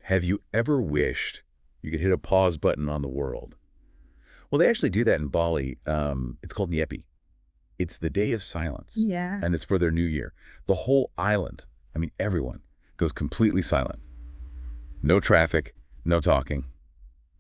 Have you ever wished you could hit a pause button on the world? Well, they actually do that in Bali. It's called Nyepi. It's the day of silence, Yeah. and it's for their new year. The whole island, I mean, everyone, goes completely silent. No traffic, no talking,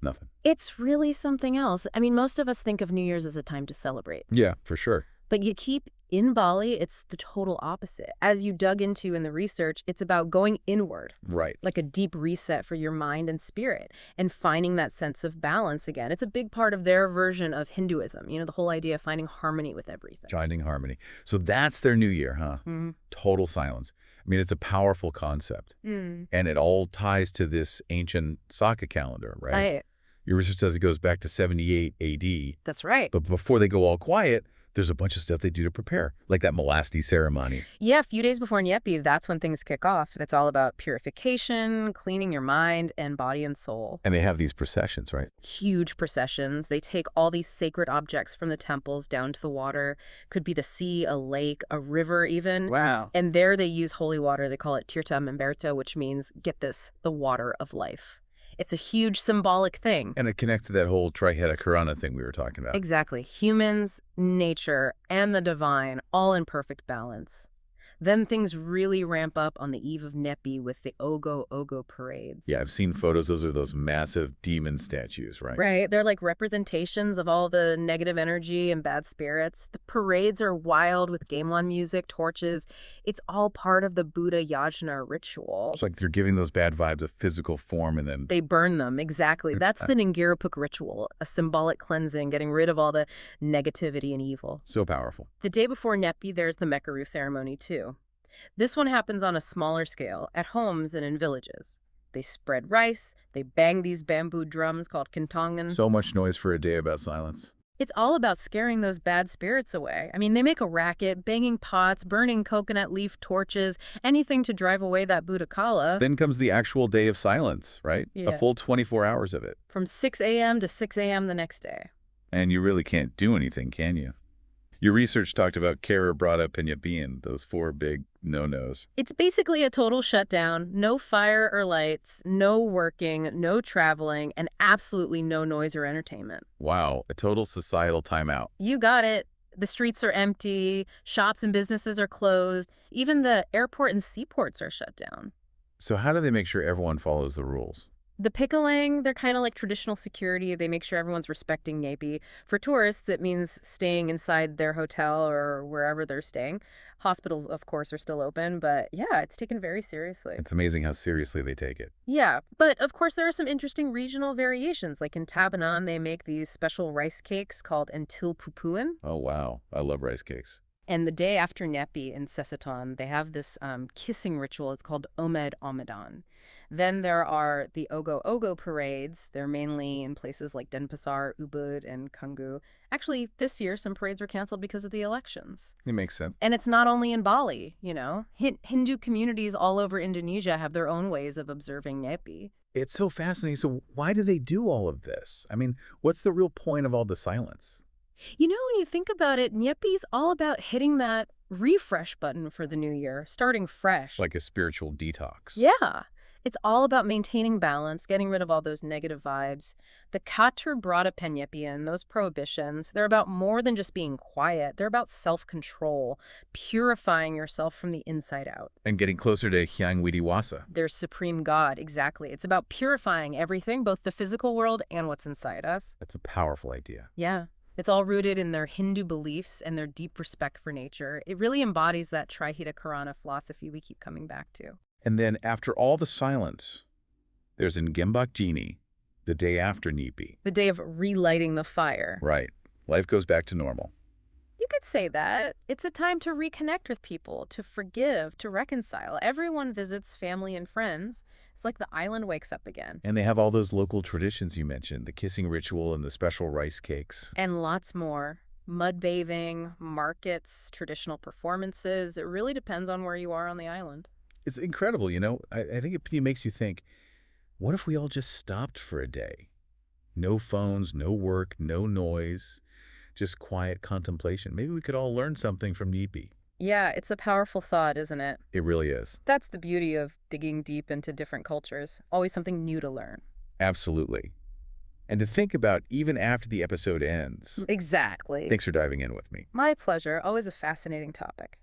nothing. It's really something else. I mean, most of us think of New Year's as a time to celebrate. Yeah, for sure. But you keep in Bali, it's the total opposite. As you dug into in the research, it's about going inward, Right. like a deep reset for your mind and spirit, and finding that sense of balance again. It's a big part of their version of Hinduism, the whole idea of finding harmony with everything. Finding harmony. So that's their new year, huh? Mm. Total silence. I mean, it's a powerful concept. Mm. And it all ties to this ancient Saka calendar, right? I, Your research says it goes back to 78 AD. that's right. But before they go all quiet, there's a bunch of stuff they do to prepare, like that Malasti ceremony. Yeah, a few days before Nyepi, that's when things kick off. That's all about purification, cleaning your mind and body and soul. And they have these processions, right? Huge processions. They take all these sacred objects from the temples down to the water. Could be the sea, a lake, a river even. Wow. And there they use holy water. They call it tirta memberta, which means, get this, the water of life. It's a huge symbolic thing. And it connects to that whole Triheta Karana thing we were talking about. Exactly. Humans, nature, and the divine, all in perfect balance. Then things really ramp up on the eve of Nyepi with the Ogo Ogo parades. Yeah, I've seen photos. Those are those massive demon statues, right? Right. They're like representations of all the negative energy and bad spirits. The parades are wild with gamelan music, torches. It's all part of the Buddha Yajna ritual. It's like they're giving those bad vibes a physical form and then... They burn them, exactly. That's the Ningirapuk ritual, a symbolic cleansing, getting rid of all the negativity and evil. So powerful. The day before Nyepi, there's the Mekaru ceremony, too. This one happens on a smaller scale, at homes and in villages. They spread rice, they bang these bamboo drums called kintongan. So much noise for a day about silence. It's all about scaring those bad spirits away. I mean, they make a racket, banging pots, burning coconut leaf torches, anything to drive away that Buddha Kala. Then comes the actual day of silence, right? Yeah. A full 24 hours of it. From 6 a.m. to 6 a.m. the next day. And you really can't do anything, can you? Your research talked about Kara brought up Penyapian, those 4 big no-nos. It's basically a total shutdown, no fire or lights, no working, no traveling, and absolutely no noise or entertainment. Wow, a total societal timeout. You got it. The streets are empty, shops and businesses are closed, even the airport and seaports are shut down. So how do they make sure everyone follows the rules? The Pikalang, they're kind of like traditional security. They make sure everyone's respecting Nyepi. For tourists, it means staying inside their hotel or wherever they're staying. Hospitals, of course, are still open, but yeah, it's taken very seriously. It's amazing how seriously they take it. Yeah, but of course there are some interesting regional variations. Like in Tabanan, they make these special rice cakes called entil pupuan. Oh, wow. I love rice cakes. And the day after Nyepi in Sesatan, they have this kissing ritual. It's called Omed Omedan. Then there are the Ogo Ogo parades. They're mainly in places like Denpasar, Ubud, and Canggu. Actually, this year, some parades were canceled because of the elections. It makes sense. And it's not only in Bali, Hindu communities all over Indonesia have their own ways of observing Nyepi. It's so fascinating. So why do they do all of this? I mean, what's the real point of all the silence? When you think about it, Nyepi's all about hitting that refresh button for the new year, starting fresh. Like a spiritual detox. Yeah. It's all about maintaining balance, getting rid of all those negative vibes. The Katur Brata Penyepian, those prohibitions, they're about more than just being quiet. They're about self-control, purifying yourself from the inside out. And getting closer to Hyang Widiwasa. Their supreme God, exactly. It's about purifying everything, both the physical world and what's inside us. That's a powerful idea. Yeah. It's all rooted in their Hindu beliefs and their deep respect for nature. It really embodies that Trihita Karana philosophy we keep coming back to. And then after all the silence, there's Ngembak Genie, the day after Nyepi. The day of relighting the fire. Right. Life goes back to normal. You could say that. It's a time to reconnect with people, to forgive, to reconcile. Everyone visits family and friends. It's like the island wakes up again. And they have all those local traditions you mentioned, the kissing ritual and the special rice cakes. And lots more. Mud bathing, markets, traditional performances. It really depends on where you are on the island. It's incredible, I think it makes you think, what if we all just stopped for a day? No phones, no work, no noise, just quiet contemplation. Maybe we could all learn something from Nyepi. Yeah, it's a powerful thought, isn't it? It really is. That's the beauty of digging deep into different cultures. Always something new to learn. Absolutely. And to think about even after the episode ends. Exactly. Thanks for diving in with me. My pleasure. Always a fascinating topic.